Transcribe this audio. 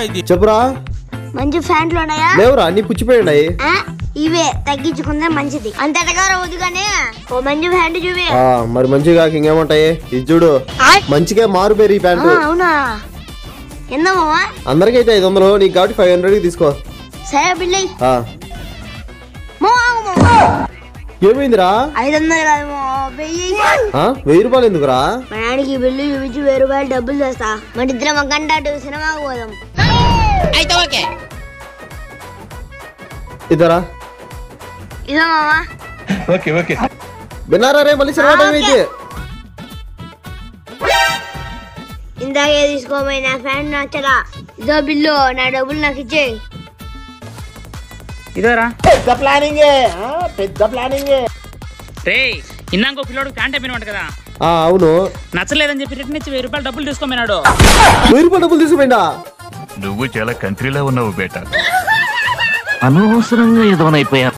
ఇది చెప్పురా. మంచి ఫ్యాంట్లు ఉన్నాయా? లేవురా, అన్ని పుచ్చిపోయినాయి. ఇవే తగ్గించుకుందే మంచిది. అంత ఎటగారు వద్దు కానీ ఓ మంచి ప్యాంట్ చూపి. మరి మంచిగా ఇంకేముంటాయి? ఇది చూడు, మంచిగా మారు పేరు ఈ ప్యాంటు. అవునా? ఎందా మామా? అందరికైతే 500, నీకు కాబట్టి 500కి తీసుకో. సరే బిల్లి. ఏమైందిరా? 500 కాదు 1000 రూపాయలు ఎందుకురా? మనానికి బిల్లు చూపించి 1000 రూపాయలు డబ్బులు చేస్తా. మన ఇద్దరం ఒక గంట అటు సినిమాకి పోదాం. ఇద్దరా? ఇదో మామా. విన్నారా రే, మళ్ళీ సినిమా టైం అయితే. ఇందాకే తీసుకోమని నా ఫ్యాంట్ నచ్చలా. ఇదో బిల్లు, నా డబ్బులు నాకు ఇచ్చేయి. ఇదోరా పెద్ద ప్లానింగ్ రే. ఇందాక పిల్లోడు ప్యాంట్ అయిపోయినట్టు కదా. అవును. నచ్చలేదని చెప్పి రిటర్న్ ఇచ్చి 1000 రూపాయలు డబ్బులు తీసుకోమన్నాడు. 1000 రూపాయలు డబ్బులు తీసుకోపోయిందా? నువ్వు చాలా కంట్రీలో ఉన్నావు బేటా. అనవసరంగా ఎదవనైపోయా.